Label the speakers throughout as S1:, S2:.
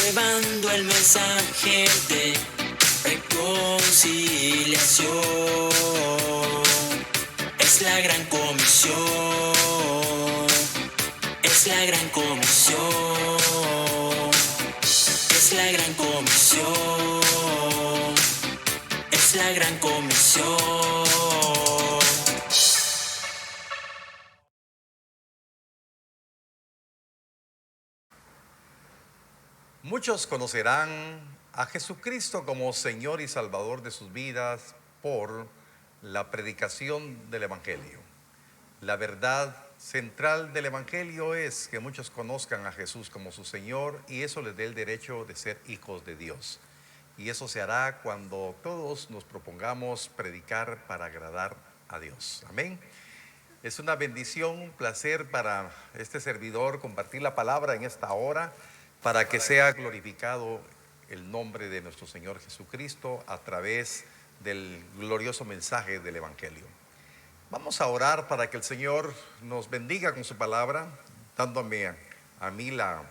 S1: llevando el mensaje de reconciliación. Es la gran comisión, es la gran comisión, es la gran comisión, es la gran comisión.
S2: Muchos conocerán a Jesucristo como Señor y Salvador de sus vidas por la predicación del Evangelio. La verdad central del Evangelio es que muchos conozcan a Jesús como su Señor y eso les dé el derecho de ser hijos de Dios. Y eso se hará cuando todos nos propongamos predicar para agradar a Dios. Amén. Es una bendición, un placer para este servidor compartir la palabra en esta hora para que sea glorificado el nombre de nuestro Señor Jesucristo a través del glorioso mensaje del Evangelio. Vamos a orar para que el Señor nos bendiga con su palabra, dándome a mí la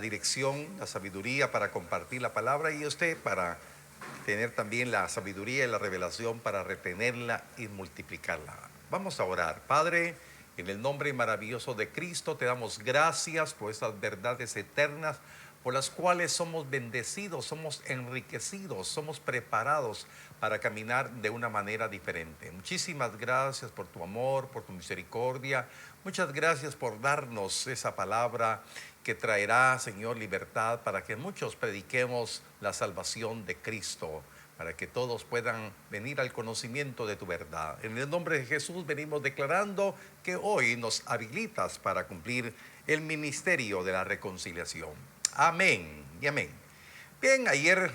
S2: dirección, la sabiduría para compartir la palabra y a usted para tener también la sabiduría y la revelación para retenerla y multiplicarla. Vamos a orar. Padre, en el nombre maravilloso de Cristo te damos gracias por estas verdades eternas por las cuales somos bendecidos, somos enriquecidos, somos preparados para caminar de una manera diferente. Muchísimas gracias por tu amor, por tu misericordia. Muchas gracias por darnos esa palabra que traerá, Señor, libertad para que muchos prediquemos la salvación de Cristo, para que todos puedan venir al conocimiento de tu verdad. En el nombre de Jesús venimos declarando que hoy nos habilitas para cumplir el ministerio de la reconciliación. Amén y amén. Bien, ayer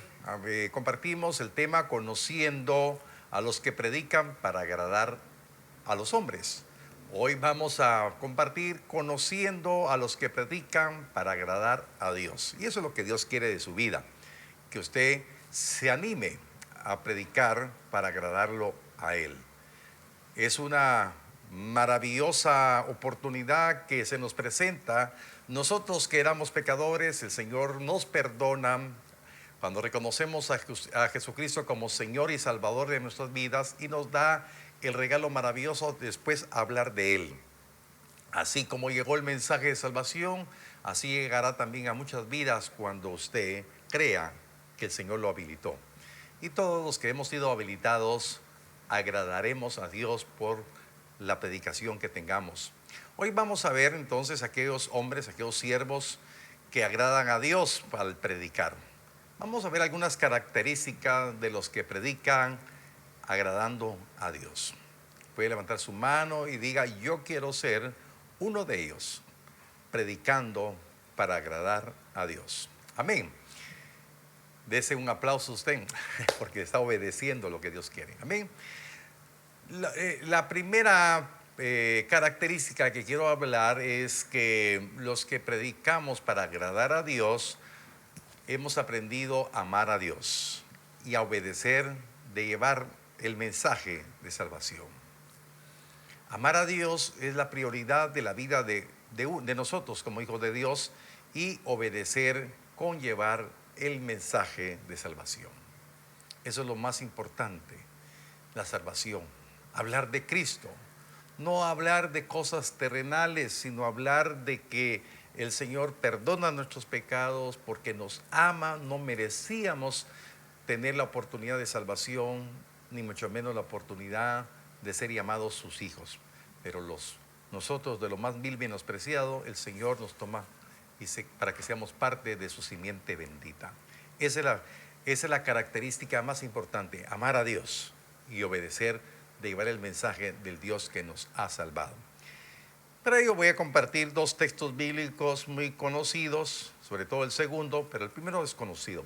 S2: compartimos el tema conociendo a los que predican para agradar a los hombres. Hoy vamos a compartir conociendo a los que predican para agradar a Dios. Y eso es lo que Dios quiere de su vida, que usted se anime a predicar para agradarlo a Él. Es una maravillosa oportunidad que se nos presenta. Nosotros que éramos pecadores, el Señor nos perdona cuando reconocemos a Jesucristo como Señor y Salvador de nuestras vidas y nos da el regalo maravilloso después hablar de Él. Así como llegó el mensaje de salvación, así llegará también a muchas vidas cuando usted crea que el Señor lo habilitó. Y todos los que hemos sido habilitados agradaremos a Dios por la predicación que tengamos. Hoy vamos a ver entonces aquellos hombres, aquellos siervos que agradan a Dios al predicar. Vamos a ver algunas características de los que predican agradando a Dios. Puede levantar su mano y diga: yo quiero ser uno de ellos, predicando para agradar a Dios. Amén. Dese un aplauso a usted, porque está obedeciendo lo que Dios quiere. Amén. La primera característica que quiero hablar es que los que predicamos para agradar a Dios hemos aprendido a amar a Dios y a obedecer, de llevar el mensaje de salvación. Amar a Dios es la prioridad de la vida de nosotros como hijos de Dios, y obedecer con llevar el mensaje de salvación. Eso es lo más importante, la salvación. Hablar de Cristo, no hablar de cosas terrenales, sino hablar de que el Señor perdona nuestros pecados porque nos ama. No merecíamos tener la oportunidad de salvación, ni mucho menos la oportunidad de ser llamados sus hijos. Pero nosotros, de lo más vil menospreciado, el Señor nos toma para que seamos parte de su simiente bendita. Esa es la característica más importante: amar a Dios y obedecer, de llevar el mensaje del Dios que nos ha salvado. Para ello voy a compartir dos textos bíblicos muy conocidos, sobre todo el segundo, pero el primero es conocido.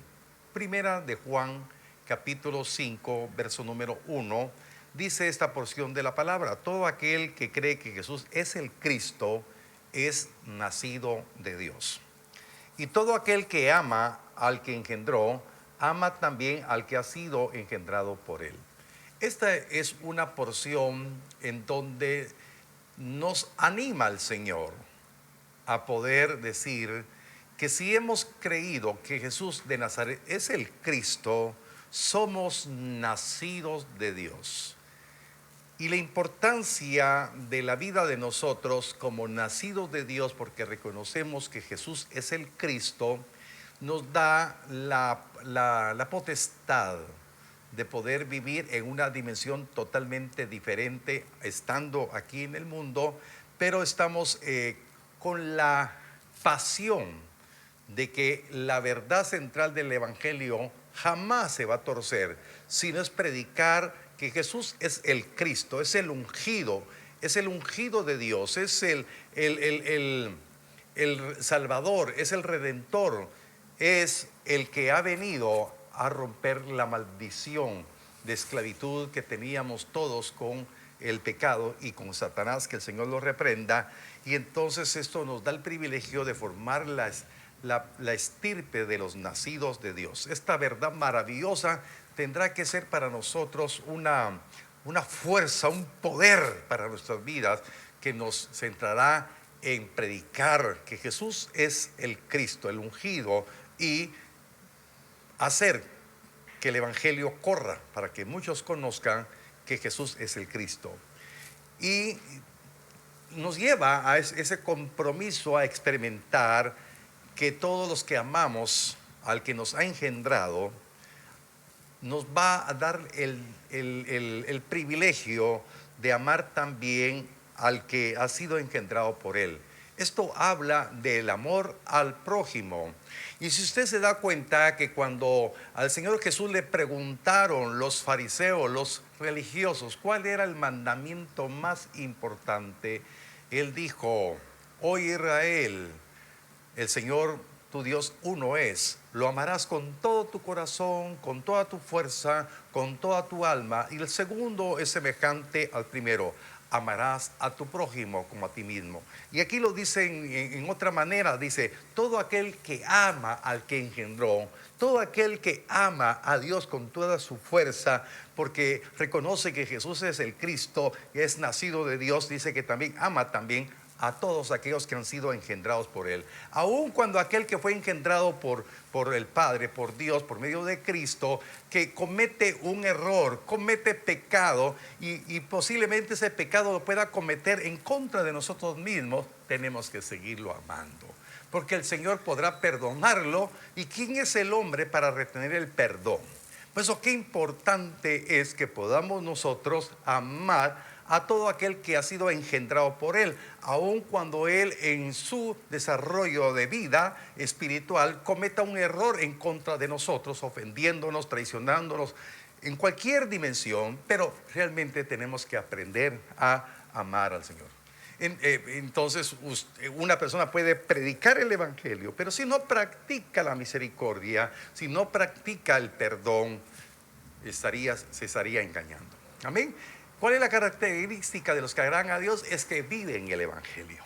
S2: Primera de Juan, capítulo 5, verso número 1, dice esta porción de la palabra: todo aquel que cree que Jesús es el Cristo es nacido de Dios. Y todo aquel que ama al que engendró, ama también al que ha sido engendrado por él. Esta es una porción en donde nos anima el Señor a poder decir que si hemos creído que Jesús de Nazaret es el Cristo, somos nacidos de Dios. Y la importancia de la vida de nosotros como nacidos de Dios, porque reconocemos que Jesús es el Cristo, nos da la potestad de poder vivir en una dimensión totalmente diferente, estando aquí en el mundo, pero estamos con la pasión de que la verdad central del Evangelio jamás se va a torcer, sino es predicar que Jesús es el Cristo, es el ungido de Dios, es el Salvador, es el Redentor, es el que ha venido a romper la maldición de esclavitud que teníamos todos con el pecado y con Satanás, que el Señor lo reprenda. Y entonces esto nos da el privilegio de formar la estirpe de los nacidos de Dios. Esta verdad maravillosa tendrá que ser para nosotros una fuerza, un poder para nuestras vidas, que nos centrará en predicar que Jesús es el Cristo, el ungido, y hacer que el Evangelio corra para que muchos conozcan que Jesús es el Cristo. Y nos lleva a ese compromiso a experimentar que todos los que amamos al que nos ha engendrado, nos va a dar el privilegio de amar también al que ha sido engendrado por él. Esto habla del amor al prójimo. Y si usted se da cuenta que cuando al Señor Jesús le preguntaron los fariseos, los religiosos, cuál era el mandamiento más importante, Él dijo: oh Israel, el Señor tu Dios uno es. Lo amarás con todo tu corazón, con toda tu fuerza, con toda tu alma. Y el segundo es semejante al primero: amarás a tu prójimo como a ti mismo. Y aquí lo dice en otra manera, dice: todo aquel que ama al que engendró, todo aquel que ama a Dios con toda su fuerza, porque reconoce que Jesús es el Cristo y es nacido de Dios, dice que también ama también a todos aquellos que han sido engendrados por Él. Aun cuando aquel que fue engendrado por el Padre, por Dios, por medio de Cristo, que comete un error, comete pecado, y posiblemente ese pecado lo pueda cometer en contra de nosotros mismos, tenemos que seguirlo amando, porque el Señor podrá perdonarlo. ¿Y quién es el hombre para retener el perdón? Por eso qué importante es que podamos nosotros amar a todo aquel que ha sido engendrado por Él, aun cuando Él en su desarrollo de vida espiritual cometa un error en contra de nosotros, ofendiéndonos, traicionándonos en cualquier dimensión. Pero realmente tenemos que aprender a amar al Señor. Entonces una persona puede predicar el Evangelio, pero si no practica la misericordia, si no practica el perdón, se estaría engañando. Amén. ¿Cuál es la característica de los que agradan a Dios? Es que viven el Evangelio.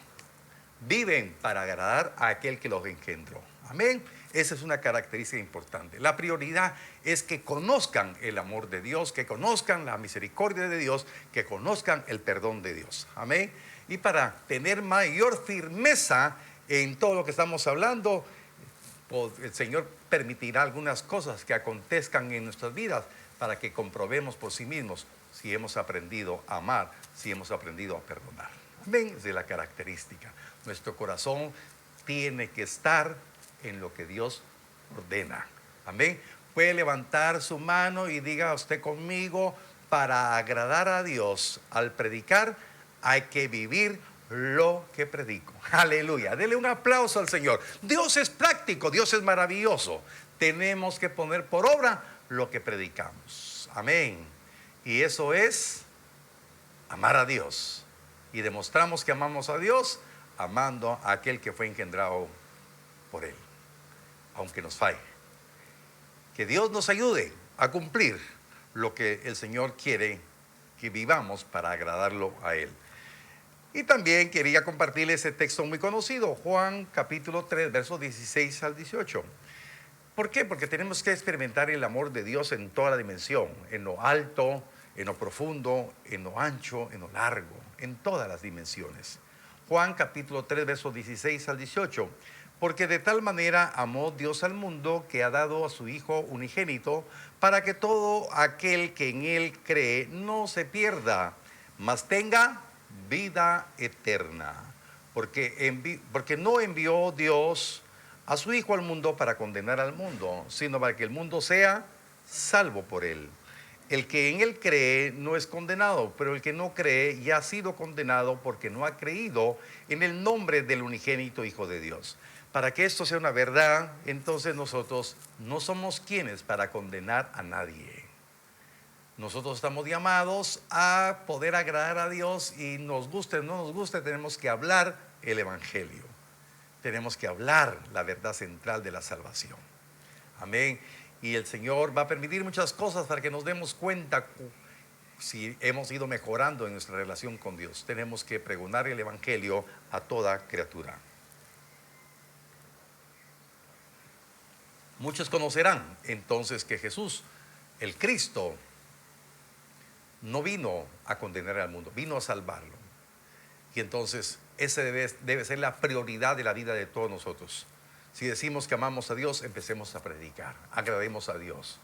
S2: Viven para agradar a aquel que los engendró. Amén. Esa es una característica importante. La prioridad es que conozcan el amor de Dios, que conozcan la misericordia de Dios, que conozcan el perdón de Dios. Amén. Y para tener mayor firmeza en todo lo que estamos hablando, el Señor permitirá algunas cosas que acontezcan en nuestras vidas para que comprobemos por sí mismos si hemos aprendido a amar, si hemos aprendido a perdonar. Amén. Es de la característica. Nuestro corazón tiene que estar en lo que Dios ordena. Amén. Puede levantar su mano y diga usted conmigo: para agradar a Dios al predicar, hay que vivir lo que predico. Aleluya. Dele un aplauso al Señor. Dios es práctico, Dios es maravilloso. Tenemos que poner por obra lo que predicamos. Amén. Y eso es amar a Dios. Y demostramos que amamos a Dios amando a aquel que fue engendrado por Él, aunque nos falle. Que Dios nos ayude a cumplir lo que el Señor quiere que vivamos para agradarlo a Él. Y también quería compartirles ese texto muy conocido, Juan capítulo 3, versos 16 al 18. ¿Por qué? Porque tenemos que experimentar el amor de Dios en toda la dimensión, en lo alto, en lo profundo, en lo ancho, en lo largo, en todas las dimensiones. Juan capítulo 3, versos 16 al 18. porque de tal manera amó Dios al mundo que ha dado a su Hijo unigénito, para que todo aquel que en Él cree no se pierda, mas tenga vida eterna. Porque no envió Dios a su Hijo al mundo para condenar al mundo, sino para que el mundo sea salvo por Él. El que en Él cree no es condenado, pero el que no cree ya ha sido condenado porque no ha creído en el nombre del unigénito Hijo de Dios. Para que esto sea una verdad, entonces nosotros no somos quienes para condenar a nadie. Nosotros estamos llamados a poder agradar a Dios y nos guste o no nos guste, tenemos que hablar el Evangelio. Tenemos que hablar la verdad central de la salvación. Amén. Y el Señor va a permitir muchas cosas para que nos demos cuenta si hemos ido mejorando en nuestra relación con Dios. Tenemos que pregonar el Evangelio a toda criatura. Muchos conocerán entonces que Jesús, el Cristo, no vino a condenar al mundo, vino a salvarlo. Y entonces esa debe ser la prioridad de la vida de todos nosotros. Si decimos que amamos a Dios, empecemos a predicar, agrademos a Dios.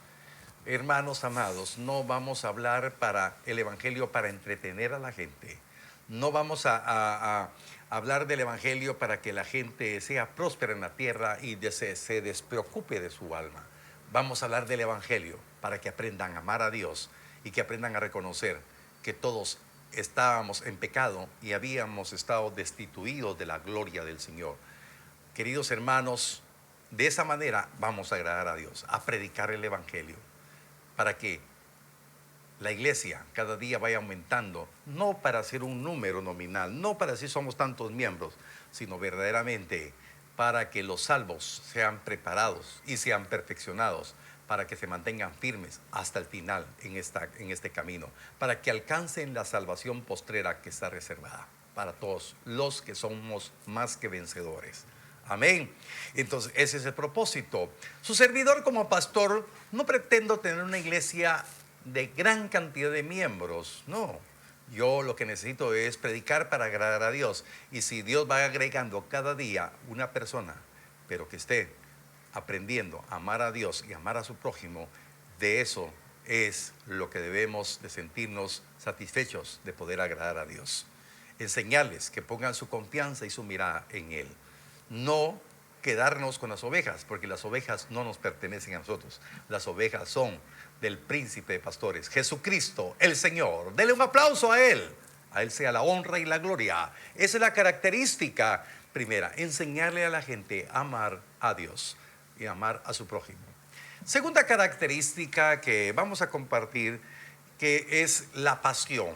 S2: Hermanos amados, no vamos a hablar para el Evangelio para entretener a la gente. No vamos a hablar del Evangelio para que la gente sea próspera en la tierra y se despreocupe de su alma. Vamos a hablar del Evangelio para que aprendan a amar a Dios y que aprendan a reconocer que todos estábamos en pecado y habíamos estado destituidos de la gloria del Señor. Queridos hermanos, de esa manera vamos a agradar a Dios, a predicar el Evangelio, para que la iglesia cada día vaya aumentando, no para ser un número nominal, no para decir somos tantos miembros, sino verdaderamente para que los salvos sean preparados y sean perfeccionados, para que se mantengan firmes hasta el final en este camino, para que alcancen la salvación postrera que está reservada para todos los que somos más que vencedores. Amén. Entonces ese es el propósito. Su servidor como pastor no pretendo tener una iglesia de gran cantidad de miembros, no. Yo lo que necesito es predicar para agradar a Dios. Y si Dios va agregando cada día una persona, pero que esté aprendiendo a amar a Dios y amar a su prójimo, de eso es lo que debemos de sentirnos satisfechos de poder agradar a Dios. Enseñarles que pongan su confianza y su mirada en Él. No quedarnos con las ovejas, porque las ovejas no nos pertenecen a nosotros. Las ovejas son del príncipe de pastores, Jesucristo, el Señor. Dele un aplauso a Él. A Él sea la honra y la gloria. Esa es la característica primera, enseñarle a la gente a amar a Dios y amar a su prójimo. Segunda característica que vamos a compartir, que es la pasión,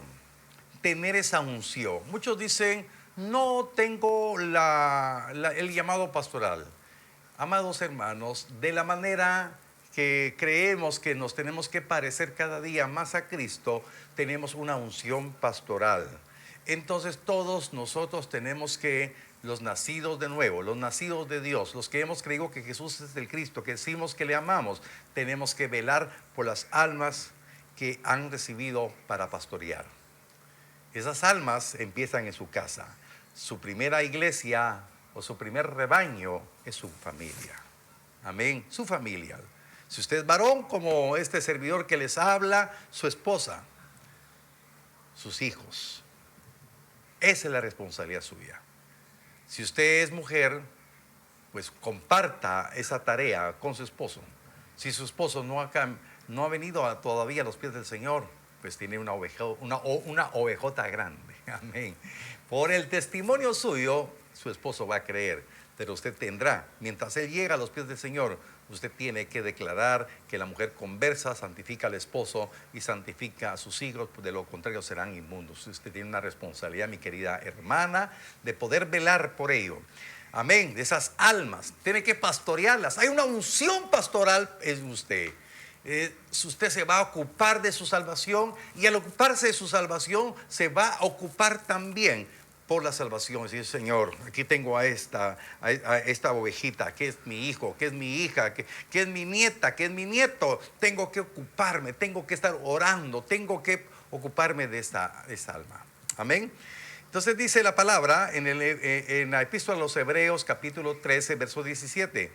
S2: tener esa unción. Muchos dicen, no tengo el llamado pastoral. Amados hermanos, de la manera que creemos que nos tenemos que parecer cada día más a Cristo, tenemos una unción pastoral. Entonces todos nosotros tenemos que, los nacidos de nuevo, los nacidos de Dios, los que hemos creído que Jesús es el Cristo, que decimos que le amamos, tenemos que velar por las almas que han recibido para pastorear. Esas almas empiezan en su casa. Su primera iglesia o su primer rebaño es su familia. Amén, su familia. Si usted es varón, como este servidor que les habla, su esposa, sus hijos. Esa es la responsabilidad suya. Si usted es mujer, pues comparta esa tarea con su esposo. Si su esposo no ha venido todavía a los pies del Señor, pues tiene una ovejota grande. Amén. Por el testimonio suyo, su esposo va a creer. Pero usted tendrá, mientras él llega a los pies del Señor, usted tiene que declarar que la mujer conversa, santifica al esposo y santifica a sus hijos, de lo contrario serán inmundos. Usted tiene una responsabilidad, mi querida hermana, de poder velar por ello. Amén, de esas almas, tiene que pastorearlas. Hay una unción pastoral en usted. Usted se va a ocupar de su salvación, y al ocuparse de su salvación se va a ocupar también por la salvación. Decir, Señor, aquí tengo a esta ovejita, que es mi hijo, que es mi hija, que es mi nieta, que es mi nieto. Tengo que ocuparme, tengo que estar orando, tengo que ocuparme de esta alma. Amén. Entonces dice la palabra en la epístola a los Hebreos capítulo 13, verso 17.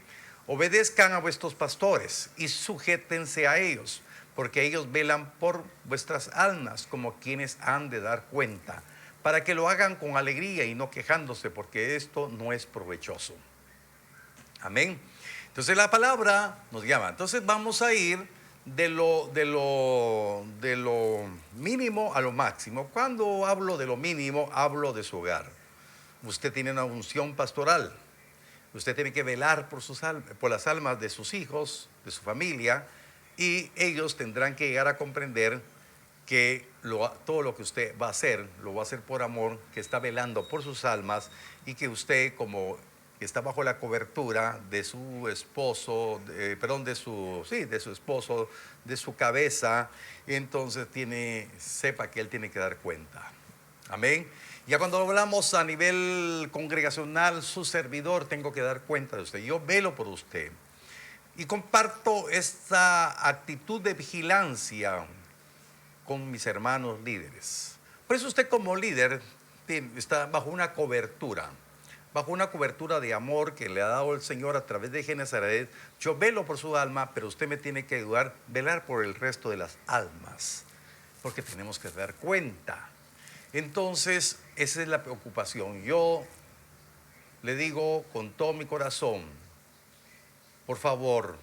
S2: Obedezcan a vuestros pastores y sujétense a ellos, porque ellos velan por vuestras almas como quienes han de dar cuenta, para que lo hagan con alegría y no quejándose, porque esto no es provechoso. Amén. Entonces la palabra nos llama. Entonces vamos a ir de lo mínimo a lo máximo. Cuando hablo de lo mínimo, hablo de su hogar. Usted tiene una unción pastoral. Usted tiene que velar por las almas de sus hijos, de su familia, y ellos tendrán que llegar a comprender que todo lo que usted va a hacer, lo va a hacer por amor, que está velando por sus almas, y que usted, como está bajo la cobertura de su esposo, de su esposo, de su cabeza, entonces sepa que él tiene que dar cuenta. Amén. Ya cuando hablamos a nivel congregacional, su servidor, tengo que dar cuenta de usted. Yo velo por usted. Y comparto esta actitud de vigilancia con mis hermanos líderes. Por eso usted como líder está bajo una cobertura de amor que le ha dado el Señor a través de Genesaret. Yo velo por su alma, pero usted me tiene que ayudar a velar por el resto de las almas, porque tenemos que dar cuenta. Entonces, esa es la preocupación. Yo le digo con todo mi corazón, por favor,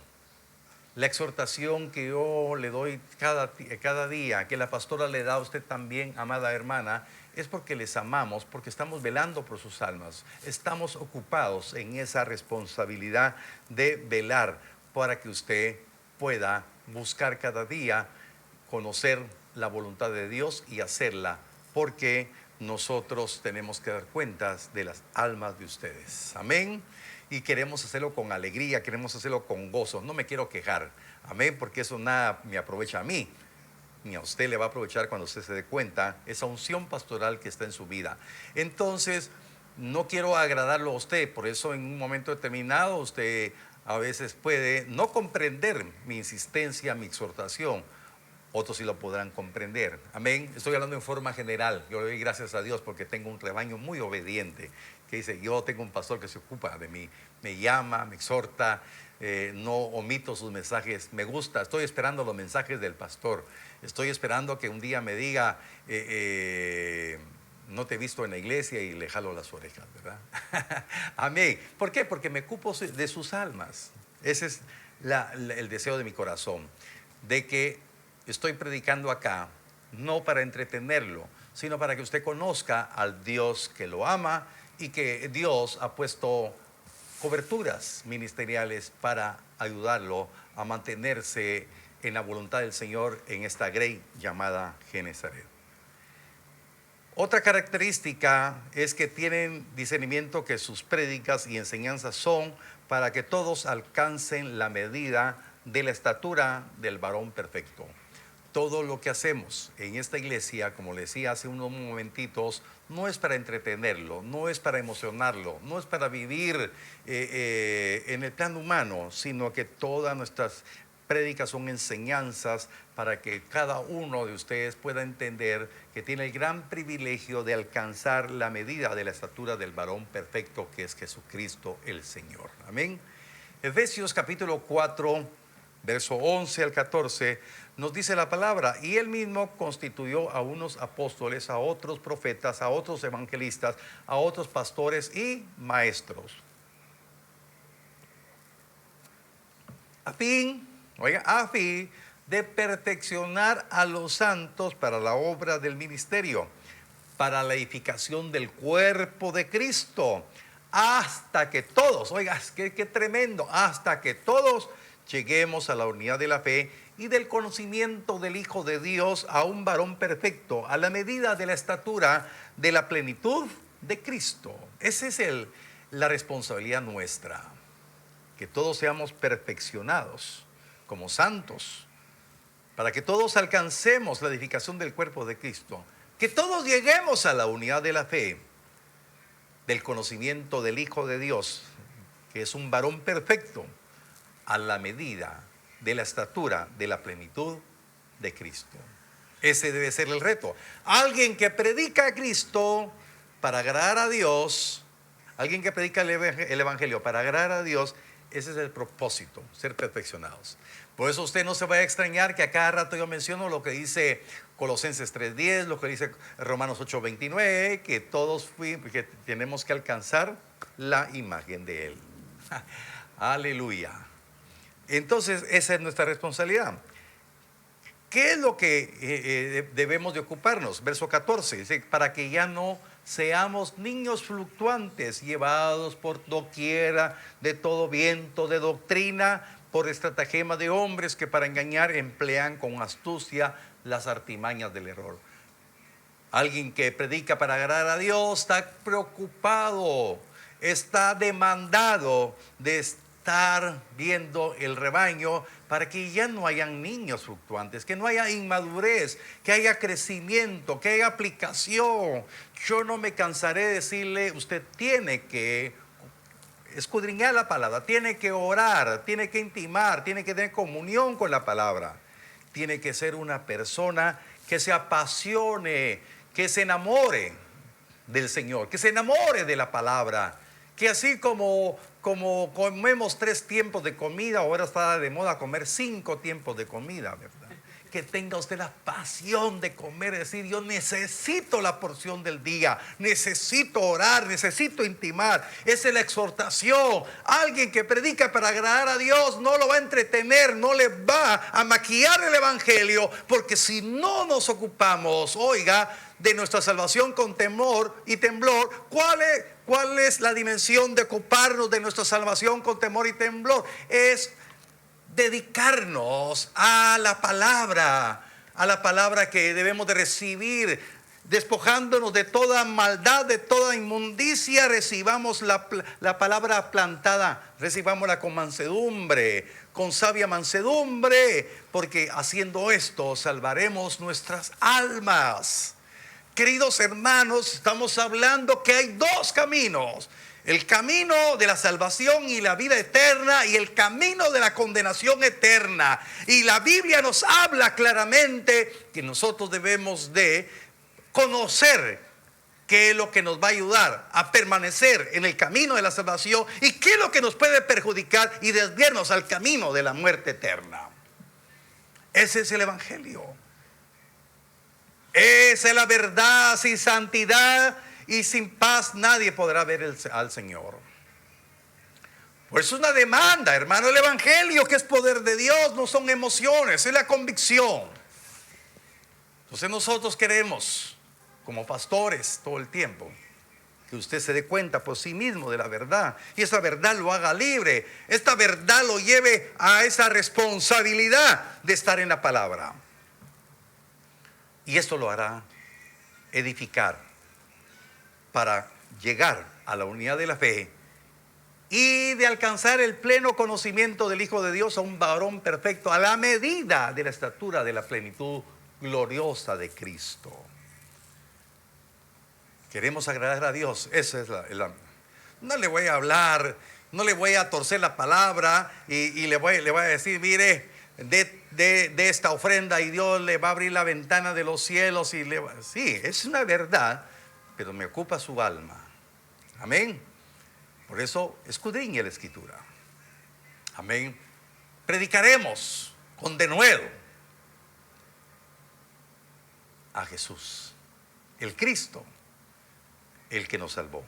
S2: la exhortación que yo le doy cada día, que la pastora le da a usted también, amada hermana, es porque les amamos, porque estamos velando por sus almas. Estamos ocupados en esa responsabilidad de velar para que usted pueda buscar cada día, conocer la voluntad de Dios y hacerla, porque nosotros tenemos que dar cuentas de las almas de ustedes. Amén. Y queremos hacerlo con alegría, queremos hacerlo con gozo. No me quiero quejar, amén, porque eso nada me aprovecha a mí, ni a usted le va a aprovechar cuando usted se dé cuenta esa unción pastoral que está en su vida. Entonces, no quiero agradarlo a usted, por eso en un momento determinado usted a veces puede no comprender mi insistencia, mi exhortación. Otros sí lo podrán comprender. Amén. Estoy hablando en forma general. Yo le doy gracias a Dios porque tengo un rebaño muy obediente. Que dice, yo tengo un pastor que se ocupa de mí. Me llama, me exhorta, no omito sus mensajes. Me gusta, estoy esperando los mensajes del pastor. Estoy esperando que un día me diga, no te he visto en la iglesia, y le jalo las orejas, ¿verdad? Amén. ¿Por qué? Porque me ocupo de sus almas. Ese es el deseo de mi corazón. De que estoy predicando acá, no para entretenerlo, sino para que usted conozca al Dios que lo ama y que Dios ha puesto coberturas ministeriales para ayudarlo a mantenerse en la voluntad del Señor en esta grey llamada Genesaret. Otra característica es que tienen discernimiento, que sus prédicas y enseñanzas son para que todos alcancen la medida de la estatura del varón perfecto. Todo lo que hacemos en esta iglesia, como le decía hace unos momentitos, no es para entretenerlo, no es para emocionarlo, no es para vivir en el plano humano, sino que todas nuestras prédicas son enseñanzas para que cada uno de ustedes pueda entender que tiene el gran privilegio de alcanzar la medida de la estatura del varón perfecto, que es Jesucristo el Señor. Amén. Efesios capítulo 4, verso 11 al 14, nos dice la palabra: y él mismo constituyó a unos apóstoles, a otros profetas, a otros evangelistas, a otros pastores y maestros, a fin de perfeccionar a los santos para la obra del ministerio, para la edificación del cuerpo de Cristo, hasta que todos, oiga, qué tremendo, hasta que todos lleguemos a la unidad de la fe y del conocimiento del Hijo de Dios, a un varón perfecto, a la medida de la estatura de la plenitud de Cristo. Esa es la responsabilidad nuestra, que todos seamos perfeccionados como santos, para que todos alcancemos la edificación del cuerpo de Cristo, que todos lleguemos a la unidad de la fe, del conocimiento del Hijo de Dios, que es un varón perfecto, a la medida de la estatura de la plenitud de Cristo. Ese debe ser el reto. Alguien que predica a Cristo para agradar a Dios, alguien que predica el Evangelio para agradar a Dios, ese es el propósito, ser perfeccionados. Por eso usted no se va a extrañar que a cada rato yo menciono lo que dice Colosenses 3:10, lo que dice Romanos 8:29, que todos que tenemos que alcanzar la imagen de Él. Aleluya. Entonces, esa es nuestra responsabilidad. ¿Qué es lo que debemos de ocuparnos? Verso 14, dice, para que ya no seamos niños fluctuantes, llevados por doquiera de todo viento de doctrina, por estratagema de hombres que para engañar emplean con astucia las artimañas del error. Alguien que predica para agradar a Dios está preocupado, está demandado de estar viendo el rebaño para que ya no hayan niños fluctuantes, que no haya inmadurez, que haya crecimiento, que haya aplicación. Yo no me cansaré de decirle, usted tiene que escudriñar la palabra, tiene que orar, tiene que intimar, tiene que tener comunión con la palabra. Tiene que ser una persona que se apasione, que se enamore del Señor, que se enamore de la palabra, que así como comemos 3 tiempos de comida, ahora está de moda comer 5 tiempos de comida, ¿verdad? Que tenga usted la pasión de comer, decir, yo necesito la porción del día, necesito orar, necesito intimar. Esa es la exhortación. Alguien que predica para agradar a Dios no lo va a entretener, no le va a maquillar el evangelio, porque si no nos ocupamos, oiga, de nuestra salvación con temor y temblor, ¿cuál es la dimensión de ocuparnos de nuestra salvación con temor y temblor? Es dedicarnos a la palabra que debemos de recibir, despojándonos de toda maldad, de toda inmundicia. Recibamos la palabra plantada, recibámosla con mansedumbre, con sabia mansedumbre, porque haciendo esto salvaremos nuestras almas. Queridos hermanos, estamos hablando que hay 2 caminos: el camino de la salvación y la vida eterna, y el camino de la condenación eterna. Y la Biblia nos habla claramente que nosotros debemos de conocer qué es lo que nos va a ayudar a permanecer en el camino de la salvación y qué es lo que nos puede perjudicar y desviarnos al camino de la muerte eterna. Ese es el evangelio. Esa es la verdad. Sin santidad y sin paz nadie podrá ver al Señor. Por eso es una demanda, hermano, el evangelio, que es poder de Dios, no son emociones, es la convicción. Entonces nosotros queremos, como pastores, todo el tiempo, que usted se dé cuenta por sí mismo de la verdad, y esa verdad lo haga libre, esta verdad lo lleve a esa responsabilidad de estar en la palabra. Y esto lo hará edificar para llegar a la unidad de la fe y de alcanzar el pleno conocimiento del Hijo de Dios, a un varón perfecto, a la medida de la estatura de la plenitud gloriosa de Cristo. Queremos agradar a Dios. Esa es no le voy a hablar, no le voy a torcer la palabra y le voy a decir, mire, de esta ofrenda y Dios le va a abrir la ventana de los cielos sí, es una verdad, pero me ocupa su alma. Amén. Por eso escudriñe la Escritura. Amén. Predicaremos con denuedo a Jesús, el Cristo, el que nos salvó.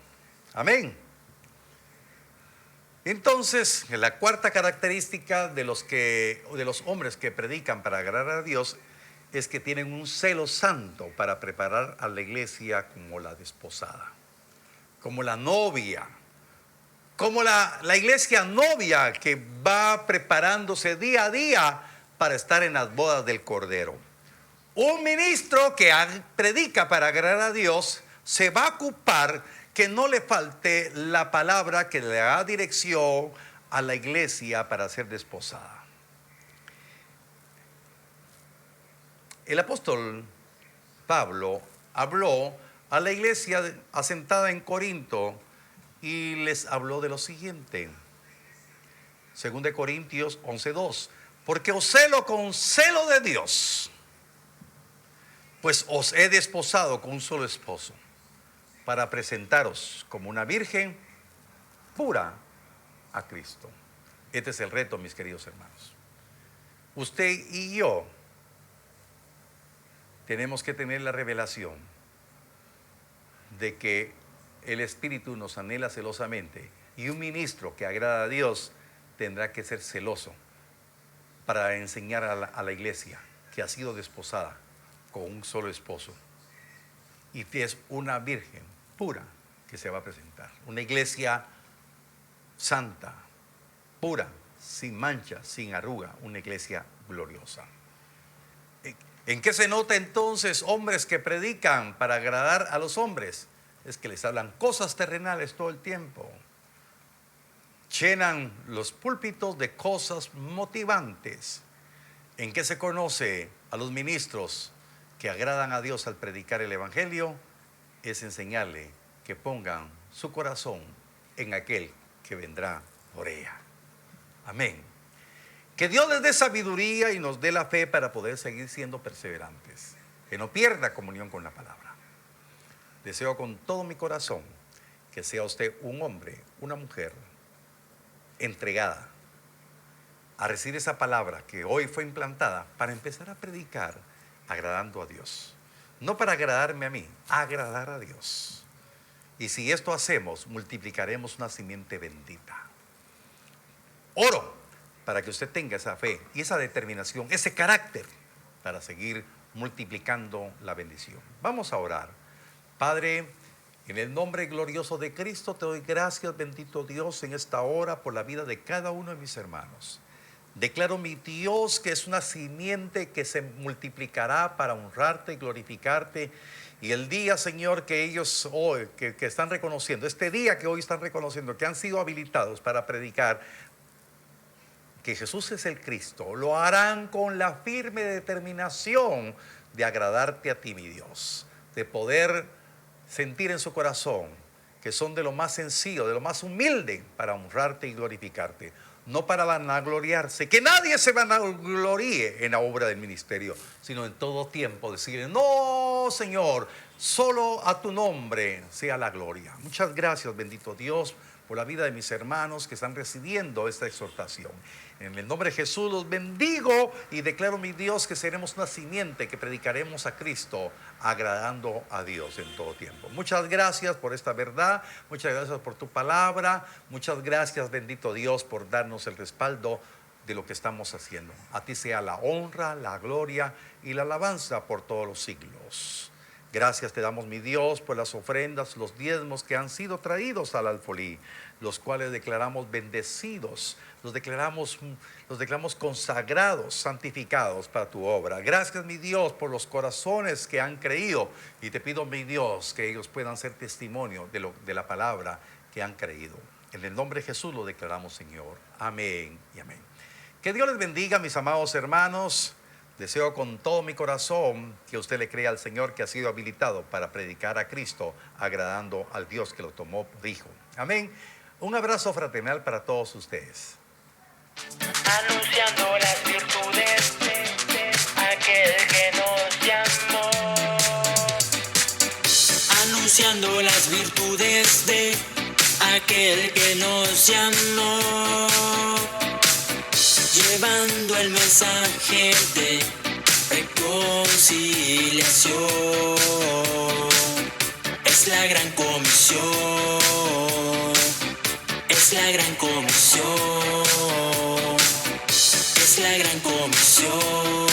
S2: Amén. Entonces, la cuarta característica de los hombres que predican para agradar a Dios es que tienen un celo santo para preparar a la iglesia como la desposada, como la novia, como la iglesia novia que va preparándose día a día para estar en las bodas del Cordero. Un ministro que predica para agradar a Dios se va a ocupar que no le falte la palabra que le da dirección a la iglesia para ser desposada. El apóstol Pablo habló a la iglesia asentada en Corinto y les habló de lo siguiente. 2 Corintios 11:2. Porque os celo con celo de Dios, pues os he desposado con un solo esposo, para presentaros como una virgen pura a Cristo. Este es el reto, mis queridos hermanos. Usted y yo tenemos que tener la revelación de que el Espíritu nos anhela celosamente, y un ministro que agrada a Dios tendrá que ser celoso para enseñar a la iglesia que ha sido desposada con un solo esposo, y que es una virgen pura que se va a presentar. Una iglesia santa, pura, sin mancha, sin arruga, una iglesia gloriosa. ¿En qué se nota entonces hombres que predican para agradar a los hombres? Es que les hablan cosas terrenales todo el tiempo. Llenan los púlpitos de cosas motivantes. ¿En qué se conoce a los ministros que agradan a Dios al predicar el evangelio? Es enseñarle que pongan su corazón en aquel que vendrá por ella. Amén. Que Dios les dé sabiduría y nos dé la fe para poder seguir siendo perseverantes. Que no pierda comunión con la palabra. Deseo con todo mi corazón que sea usted un hombre, una mujer entregada a recibir esa palabra que hoy fue implantada para empezar a predicar agradando a Dios. No para agradarme a mí, agradar a Dios. Y si esto hacemos, multiplicaremos una simiente bendita. Oro para que usted tenga esa fe y esa determinación, ese carácter para seguir multiplicando la bendición. Vamos a orar. Padre, en el nombre glorioso de Cristo te doy gracias, bendito Dios, en esta hora por la vida de cada uno de mis hermanos. Declaro, mi Dios, que es una simiente que se multiplicará para honrarte y glorificarte. Y el día, Señor, que ellos hoy, que están reconociendo, este día que hoy están reconociendo, que han sido habilitados para predicar que Jesús es el Cristo, lo harán con la firme determinación de agradarte a ti, mi Dios, de poder sentir en su corazón que son de lo más sencillo, de lo más humilde para honrarte y glorificarte, no para vanagloriarse, que nadie se vanagloríe en la obra del ministerio, sino en todo tiempo decirle, no, Señor, solo a tu nombre sea la gloria. Muchas gracias, bendito Dios, por la vida de mis hermanos que están recibiendo esta exhortación. En el nombre de Jesús los bendigo y declaro, mi Dios, que seremos una simiente que predicaremos a Cristo agradando a Dios en todo tiempo. Muchas gracias por esta verdad, muchas gracias por tu palabra, muchas gracias, bendito Dios, por darnos el respaldo de lo que estamos haciendo. A ti sea la honra, la gloria y la alabanza por todos los siglos. Gracias te damos, mi Dios, por las ofrendas, los diezmos que han sido traídos al alfolí, los cuales declaramos bendecidos, los declaramos consagrados, santificados para tu obra. Gracias, mi Dios, por los corazones que han creído, y te pido, mi Dios, que ellos puedan ser testimonio de la palabra que han creído. En el nombre de Jesús lo declaramos, Señor. Amén y amén. Que Dios les bendiga, mis amados hermanos. Deseo con todo mi corazón que usted le crea al Señor, que ha sido habilitado para predicar a Cristo, agradando al Dios que lo tomó por hijo. Amén. Un abrazo fraternal para todos ustedes.
S1: Anunciando las virtudes de aquel que nos llamó. Anunciando las virtudes de aquel que nos llamó. Llevando el mensaje de reconciliación. Es la gran comisión. Es la gran comisión. Es la gran comisión.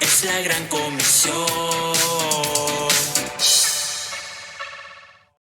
S1: Es la gran comisión.